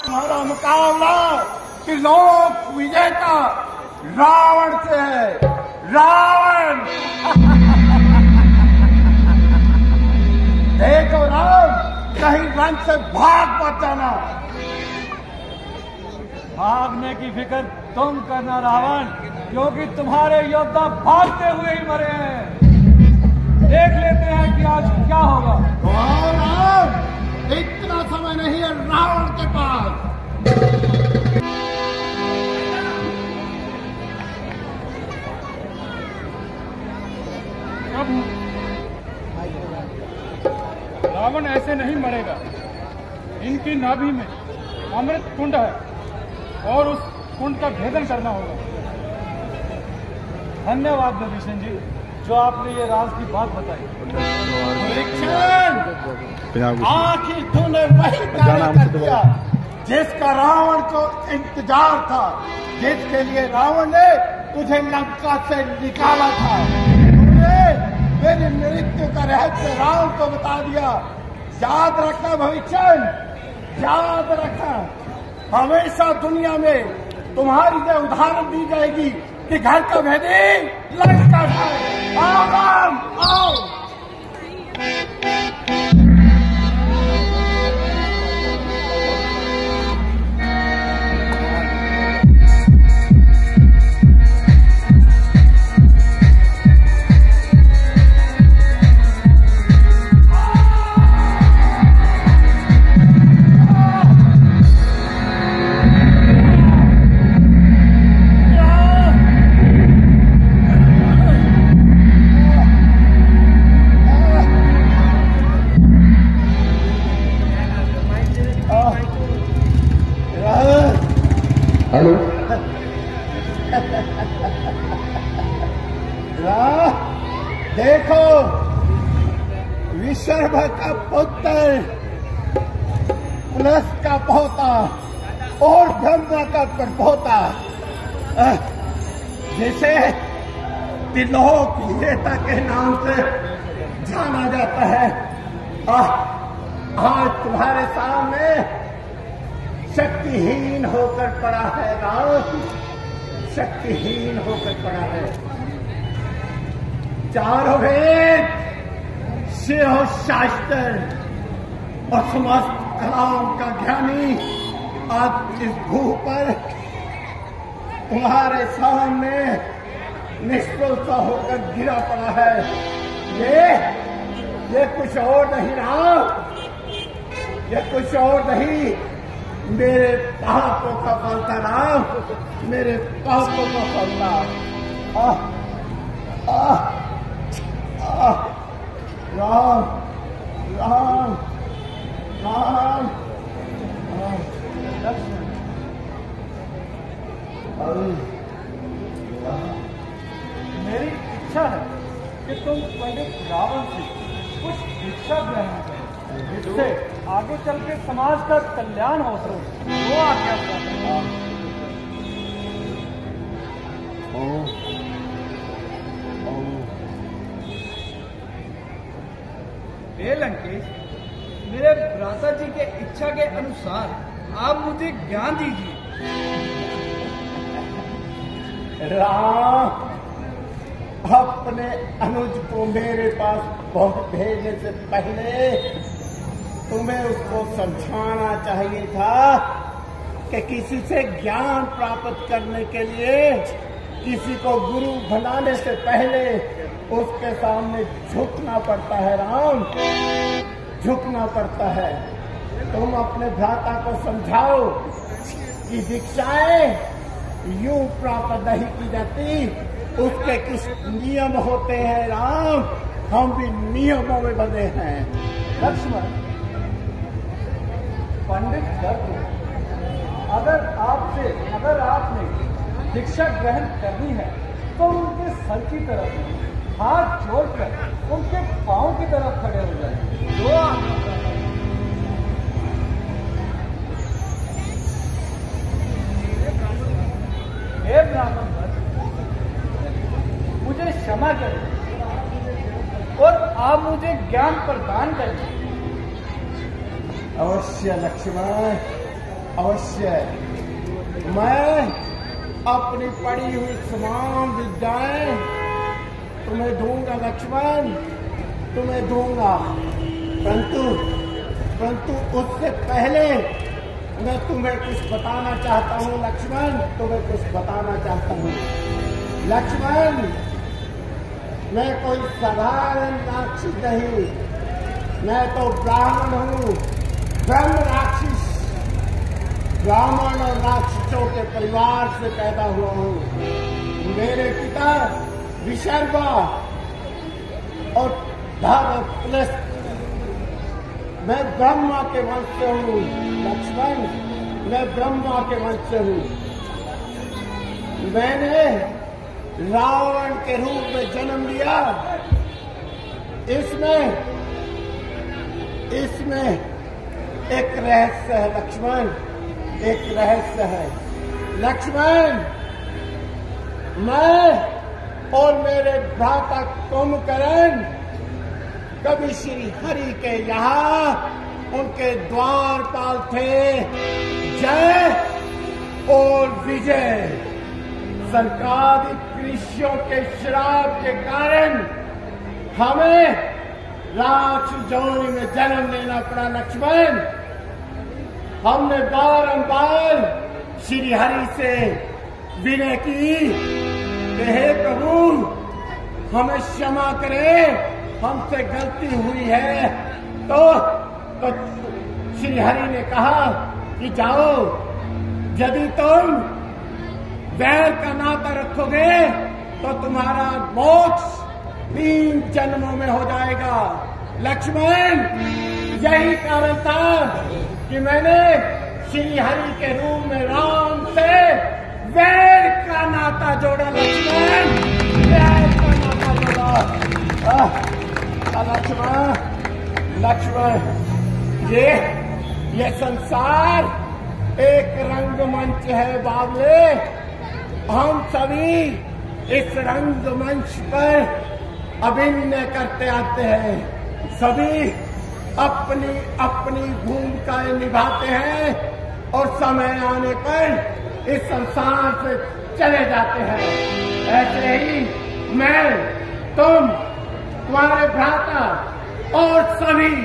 तुम्हारा मुकाबला त्रिलोक विजेता रावण से है। रावण देखो राम, कहीं रण से भाग मत जाना। भागने की फिक्र तुम करना रावण, क्योंकि तुम्हारे योद्धा भागते हुए ही मरे हैं। देख लेते हैं कि आज क्या होगा। राम, इतना समय नहीं है रावण के पास। रावण ऐसे नहीं मरेगा। इनकी नाभि में अमृत कुंड है और उस कुंड का भेदन करना होगा। धन्यवाद विभीषण जी, जो आपने ये राज की बात बताई। आखिर तूने वही कार्य कर दिया जिसका रावण को इंतजार था, जिसके लिए रावण ने तुझे लंका से निकाला था। तूने मेरी मृत्यु का रहस्य रावण को बता दिया। याद रखना भविष्य, याद रखना। हमेशा दुनिया में तुम्हारी जो उदाहरण दी जाएगी कि घर का भेदी लंका है। आओ राम, आओ। हेलो देखो, विश्व का पुत्र, पुलस का पोता और ब्रह्मा का परपोता, जिसे त्रिलोक विजेता के नाम से जाना जाता है, आज तुम्हारे सामने शक्तिहीन होकर पड़ा है। राम शक्तिहीन होकर पड़ा है। चारों वेद, शिव शास्त्र और समस्त कलाओं का ज्ञानी आज इस भू पर तुम्हारे सामने निष्फल सा होकर गिरा पड़ा है। ये कुछ और नहीं राम, ये कुछ और नहीं, मेरे पापों का फल था राम, मेरे पापों का फल था। राम राम राम मेरी इच्छा है कि तुम पंडित रावण से कुछ दीक्षा ग्रहण करो, जिससे आगे चल के समाज का कल्याण हो सके। वो आज्ञा लंकेश, मेरे भ्राता जी के इच्छा के अनुसार आप मुझे ज्ञान दीजिए। राम, अपने अनुज को मेरे पास भेजने से पहले तुम्हें उसको समझाना चाहिए था कि किसी से ज्ञान प्राप्त करने के लिए किसी को गुरु बनाने से पहले उसके सामने झुकना पड़ता है। राम, झुकना पड़ता है। तुम अपने भ्राता को समझाओ कि दीक्षाएं यूं प्राप्त नहीं की जाती, उसके कुछ नियम होते हैं। राम, हम भी नियमों में बंधे हैं। लक्ष्मण, पंडित दत्त, अगर आपने दीक्षा ग्रहण करनी है तो उनके सर की तरफ हाथ जोड़कर उनके पांव की तरफ खड़े हो जाए। जो हे ब्राह्मण, मुझे क्षमा करें और आप मुझे ज्ञान प्रदान करें। अवश्य लक्ष्मण, अवश्य मैं अपनी पढ़ी हुई तमाम विद्याएं तुम्हें दूंगा लक्ष्मण, तुम्हें दूंगा। परंतु उससे पहले मैं तुम्हें कुछ बताना चाहता हूँ लक्ष्मण, तुम्हें कुछ बताना चाहता हूँ लक्ष्मण। मैं कोई साधारण राक्षस नहीं, मैं तो ब्राह्मण हूँ, ब्रह्म राक्षस। ब्राह्मण और राक्षसों के परिवार से पैदा हुआ हूँ। मेरे पिता विशर्वा और धर्मप्लस, मैं ब्रह्मा के वंश से हूँ लक्ष्मण, मैं ब्रह्मा के वंश से हूँ। मैंने रावण के रूप में जन्म लिया। इसमें एक रहस्य है लक्ष्मण, एक रहस्य है लक्ष्मण। मैं और मेरे भ्राता कुंभकर्ण कभी श्री हरि के यहाँ उनके द्वारपाल थे। जय और विजय। सरकारिक ऋषियों के श्राप के कारण हमें राक्षस योनि में जन्म लेना पड़ा लक्ष्मण। हमने बारंबार श्री हरि से विनय की कि हे प्रभु हमें क्षमा करें, हमसे गलती हुई है। तो श्री हरि ने कहा कि जाओ, यदि तुम वैर का नाता रखोगे तो तुम्हारा मोक्ष 3 जन्मों में हो जाएगा लक्ष्मण। यही कारण था कि मैंने श्री हरि के रूप में राम से वैर का नाता जोड़ा लक्ष्मण, वैर का नाता जोड़ा। लक्ष्मण ये संसार एक रंगमंच है बाबले। हम सभी इस रंगमंच पर अभिनय करते आते हैं, सभी अपनी अपनी भूमिकाएं निभाते हैं और समय आने पर इस संसार से चले जाते हैं। ऐसे ही मैं, तुम, तुम्हारे भ्राता और सभी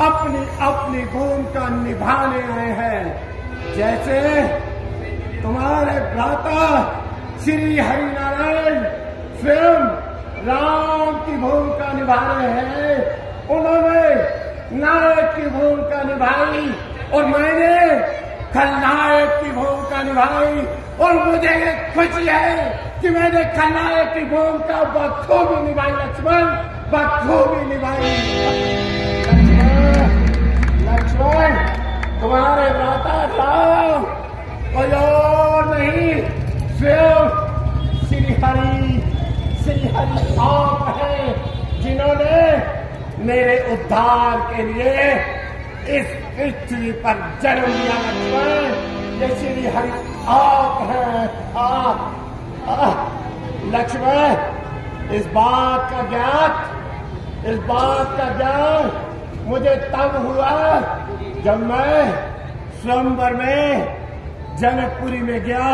अपनी अपनी भूमिका निभाने आए हैं। जैसे तुम्हारे भ्राता श्री हरिनारायण स्वयं राम की भूमिका निभा रहे हैं, उन्होंने नायक की भूमिका निभाई और मैंने खलनायक की भूमिका निभाई। और मुझे खुशी है कि मैंने खलनायक की भूमिका बखूबी निभाई लक्ष्मण, बखूबी निभाई। लक्ष्मण तुम्हारे भ्राता राम कोई और नहीं, स्वयं श्री हरि आप हैं, जिन्होंने मेरे उद्धार के लिए इस पृथ्वी पर जन्म लिया लक्ष्मण। ये श्री हरि आप हैं, आप। लक्ष्मण इस बात का ज्ञान मुझे तब हुआ जब मैं स्वयंवर में जनकपुरी में गया।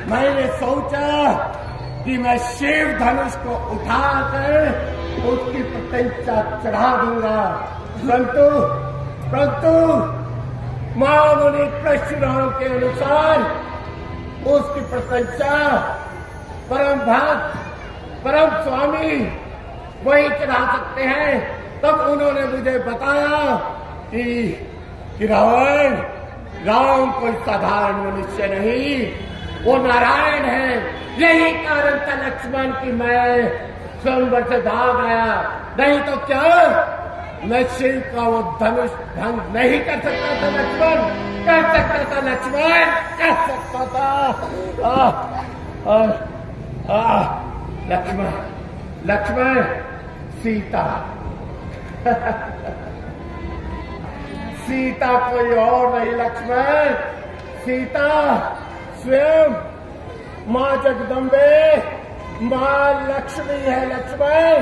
मैंने सोचा कि मैं शिव धनुष को उठाकर उसकी प्रतिष्ठा चढ़ा दूंगा, परंतु महामुनि परशुराम के अनुसार उसकी प्रतिष्ठा परम भक्त, परम स्वामी वही चढ़ा सकते हैं। तब उन्होंने मुझे बताया कि राम कोई साधारण मनुष्य नहीं, वो नारायण है। यही कारण था लक्ष्मण कि मैं स्वयंवर से भाग आया, नहीं तो क्या मैं शिव का वो धनुष भंग नहीं कर सकता था लक्ष्मण, कर सकता था लक्ष्मण, कर सकता था। लक्ष्मण सीता कोई और नहीं लक्ष्मण, सीता स्वयं माँ जगदम्बे, माँ लक्ष्मी है लक्ष्मण,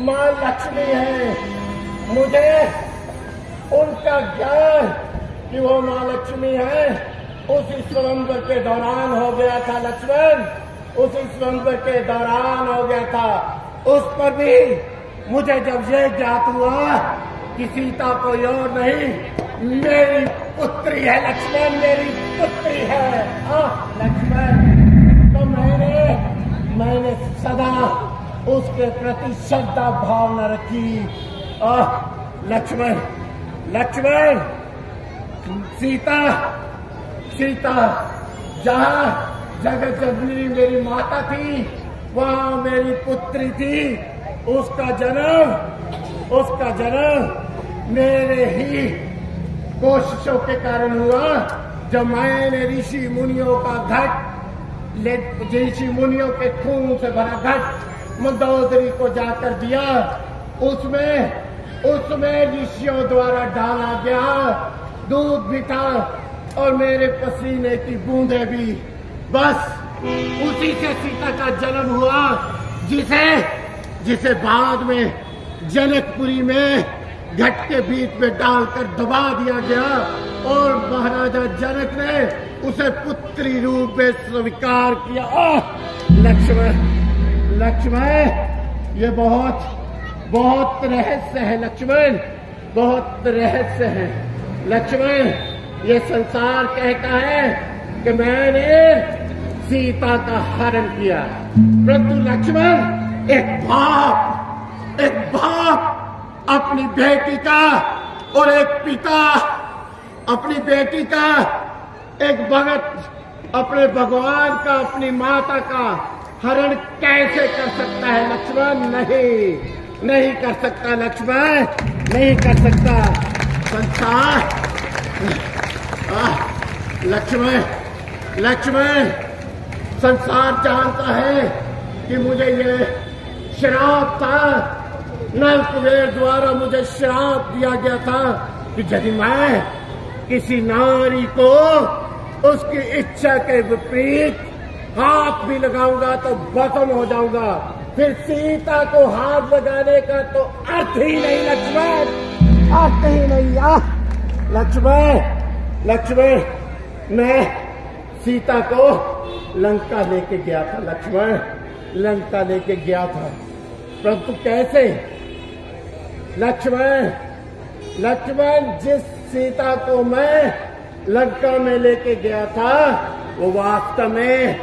माँ लक्ष्मी है। मुझे उनका ज्ञान कि वो माँ लक्ष्मी है, उसी स्वयंवर के दौरान हो गया था लक्ष्मण, उसी स्वयंवर के दौरान हो गया था। उस पर भी मुझे जब ये ज्ञात हुआ कि सीता कोई और नहीं, मेरी पुत्री है लक्ष्मण, मेरी पुत्री है लक्ष्मण। तो मैंने सदा उसके प्रति श्रद्धा भावना रखी। लक्ष्मण लक्ष्मण, सीता जहाँ जगत जननी मेरी माता थी, वहाँ मेरी पुत्री थी। उसका जन्म मेरे ही कोशिशों के कारण हुआ। जब मैंने ऋषि मुनियों के खून से भरा घट मंदोदरी को जाकर दिया, उसमें ऋषियों द्वारा डाला गया दूध भी था और मेरे पसीने की बूंदें भी। बस उसी से सीता का जन्म हुआ, जिसे बाद में जनकपुरी में घट के बीच में डालकर दबा दिया गया और महाराजा जनक ने उसे पुत्री रूप में स्वीकार किया। लक्ष्मण, ये बहुत रहस्य है लक्ष्मण, बहुत रहस्य है लक्ष्मण। ये संसार कहता है कि मैंने सीता का हरण किया, परंतु लक्ष्मण, एक बाप अपनी बेटी का और एक पिता अपनी बेटी का, एक भगत अपने भगवान का, अपनी माता का हरण कैसे कर सकता है लक्ष्मण? नहीं कर सकता लक्ष्मण, नहीं कर सकता। संसार लक्ष्मण, संसार जानता है कि मुझे ये श्राप था, नरकुबेर द्वारा मुझे श्राप दिया गया था कि यदि मैं किसी नारी को उसकी इच्छा के विपरीत हाथ भी लगाऊंगा तो भस्म हो जाऊंगा। फिर सीता को हाथ लगाने का तो अर्थ ही नहीं लक्ष्मण, अर्थ ही नहीं। लक्ष्मण, मैं सीता को लंका लेके गया था लक्ष्मण, लंका लेके गया था, परंतु कैसे? लक्ष्मण, जिस सीता को मैं लंका में लेके गया था वो वास्तव में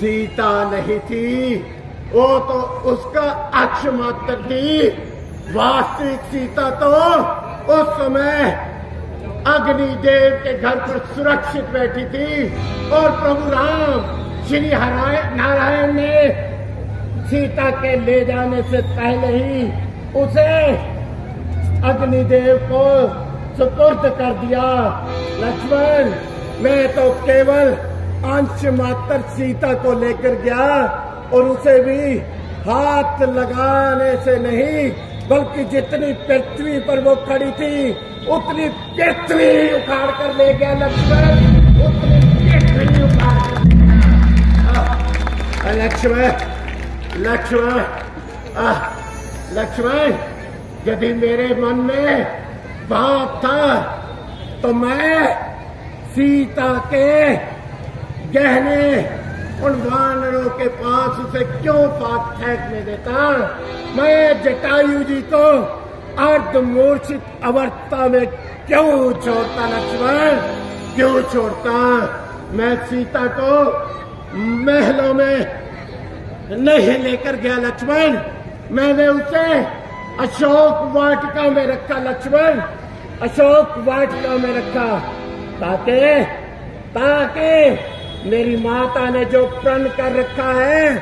सीता नहीं थी, वो तो उसका अक्ष मात्र थी। वास्तविक सीता तो उस समय अग्निदेव के घर पर सुरक्षित बैठी थी और प्रभु राम श्री नारायण ने सीता के ले जाने से पहले ही उसे अग्निदेव को सुपुर्द कर दिया। लक्ष्मण, मैं तो केवल अंश मात्र सीता को लेकर गया और उसे भी हाथ लगाने से नहीं, बल्कि जितनी पृथ्वी पर वो खड़ी थी उतनी पृथ्वी उखाड़ कर ले गया लक्ष्मण, उतनी पृथ्वी उखाड़ कर। लक्ष्मण, यदि मेरे मन में पाप था तो मैं सीता के गहने उन वानरों के पास उसे क्यों पाप फेंकने देता? मैं जटायु जी को अर्धमूर्छित अवस्था में क्यों छोड़ता लक्ष्मण, क्यों छोड़ता? मैं सीता को महलों में नहीं लेकर गया लक्ष्मण, मैंने उसे अशोक वाटिका में रखा लक्ष्मण, अशोक वाटिका में रखा ताकि मेरी माता ने जो प्रण कर रखा है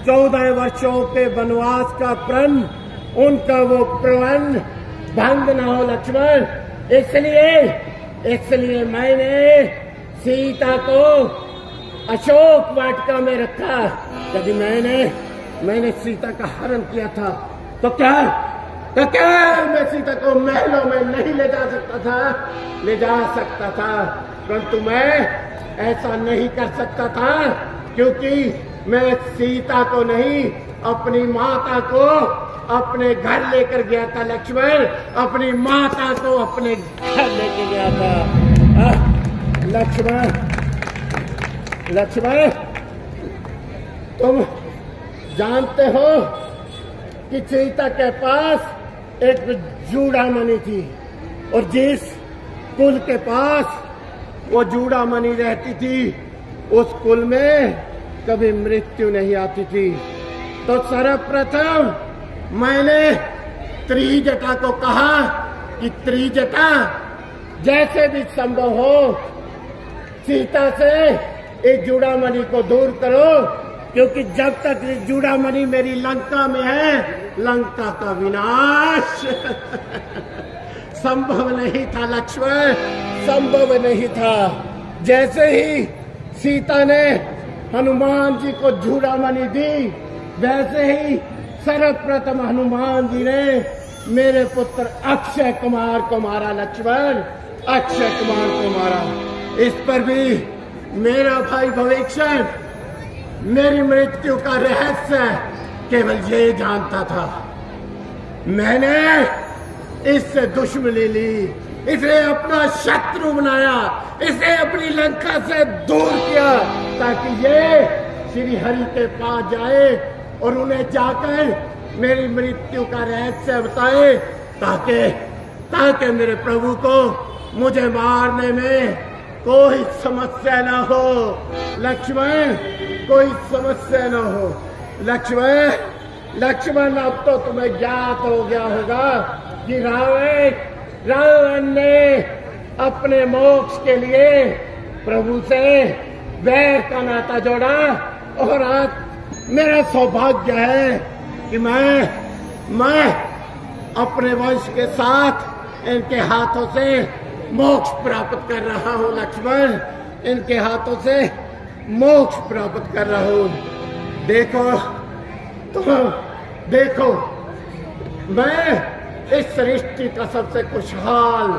14 वर्षों के वनवास का प्रण, उनका वो प्रण भंग न हो लक्ष्मण। इसलिए मैंने सीता को अशोक वाटिका में रखा। यदि मैंने सीता का हरण किया था तो क्या मैं सीता को महलों में नहीं ले जा सकता था? ले जा सकता था, परंतु मैं ऐसा नहीं कर सकता था क्योंकि मैं सीता को नहीं, अपनी माता को अपने घर लेकर गया था लक्ष्मण, अपनी माता को अपने लेके गया था। लक्ष्मण, लक्ष्मण, तुम जानते हो कि सीता के पास एक जूड़ामणि थी और जिस कुल के पास वो जूड़ामणि रहती थी उस कुल में कभी मृत्यु नहीं आती थी। तो सर्वप्रथम मैंने त्रिजटा को कहा कि त्रिजटा जैसे भी संभव हो सीता से इस जूड़ामणि को दूर करो, क्योंकि जब तक जूड़ामणि मेरी लंका में है लंका का विनाश संभव नहीं था। लक्ष्मण, संभव नहीं था। जैसे ही सीता ने हनुमान जी को जूड़ामणि दी वैसे ही सर्वप्रथम हनुमान जी ने मेरे पुत्र अक्षय कुमार को मारा। लक्ष्मण, अक्षय कुमार को मारा। इस पर भी मेरा भाई भविष्य मेरी मृत्यु का रहस्य केवल ये जानता था। मैंने इससे दुश्मनी ली, इसे अपना शत्रु बनाया, इसे अपनी लंका से दूर किया ताकि ये श्री हरि के पास जाए और उन्हें जाकर मेरी मृत्यु का रहस्य बताए ताकि मेरे प्रभु को मुझे मारने में कोई समस्या न हो। लक्ष्मण, कोई समस्या न हो। लक्ष्मण, अब तो तुम्हें ज्ञात हो गया होगा कि रावण ने अपने मोक्ष के लिए प्रभु से वैर का नाता जोड़ा और आज मेरा सौभाग्य है कि मैं अपने वंश के साथ इनके हाथों से मोक्ष प्राप्त कर रहा हूँ। लक्ष्मण, इनके हाथों से मोक्ष प्राप्त कर रहा हूँ। देखो मैं इस सृष्टि का सबसे खुशहाल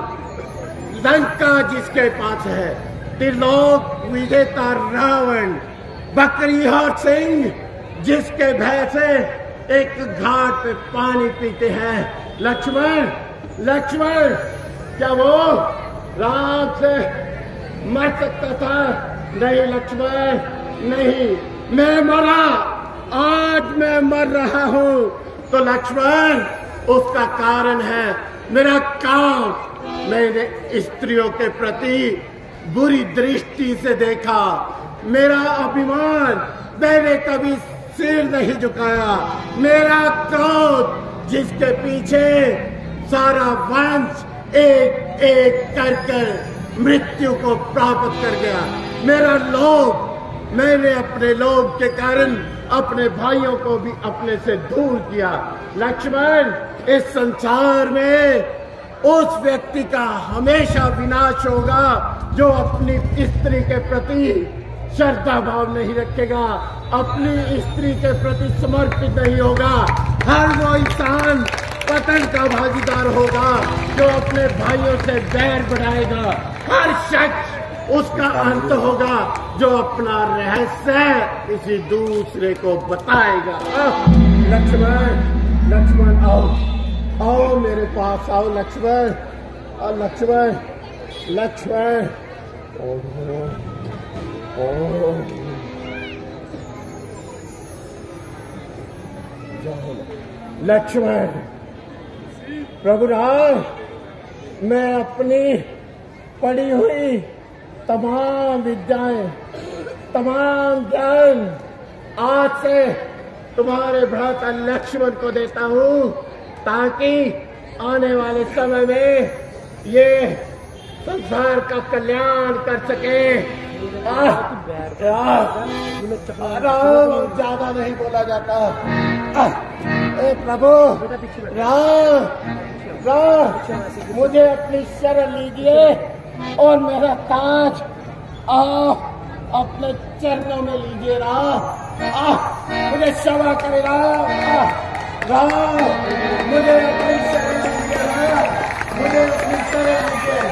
लंका जिसके पास है, त्रिलोक विजेता रावण, बकरी और सिंह जिसके भय से एक घाट पे पानी पीते हैं। लक्ष्मण, क्या वो राम से मर सकता था? नहीं लक्ष्मण, नहीं। मैं मरा, आज मैं मर रहा हूँ तो लक्ष्मण उसका कारण है मेरा काम। मैंने स्त्रियों के प्रति बुरी दृष्टि से देखा, मेरा अभिमान मैंने कभी सिर नहीं झुकाया, मेरा क्रोध जिसके पीछे सारा वंश एक एक कर मृत्यु को प्राप्त कर गया, मेरा लोभ, मैंने अपने लोभ के कारण अपने भाइयों को भी अपने से दूर किया। लक्ष्मण, इस संसार में उस व्यक्ति का हमेशा विनाश होगा जो अपनी स्त्री के प्रति श्रद्धा भाव नहीं रखेगा, अपनी स्त्री के प्रति समर्पित नहीं होगा। हर वो इंसान पतन का भागीदार होगा जो अपने भाइयों से बैर बढ़ाएगा। हर शख्स उसका अंत होगा जो अपना रहस्य किसी दूसरे को बताएगा। लक्ष्मण आओ मेरे पास आओ। लक्ष्मण लक्ष्मण, प्रभु राम, मैं अपनी पढ़ी हुई तमाम विद्याएं, तमाम ज्ञान आज से तुम्हारे भ्राता लक्ष्मण को देता हूँ ताकि आने वाले समय में ये संसार का कल्याण कर सके। राम, ज्यादा नहीं बोला जाता। प्रभु राम, मुझे अपनी शरण लीजिए और मेरा ताज अपने चरणों में लीजिए। मुझे क्षमा करे राम, मुझे अपनी शरण लीजिए, मुझे अपनी शरण लीजिए।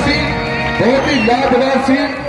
सिंह बहुत ही लाजवाब सिंह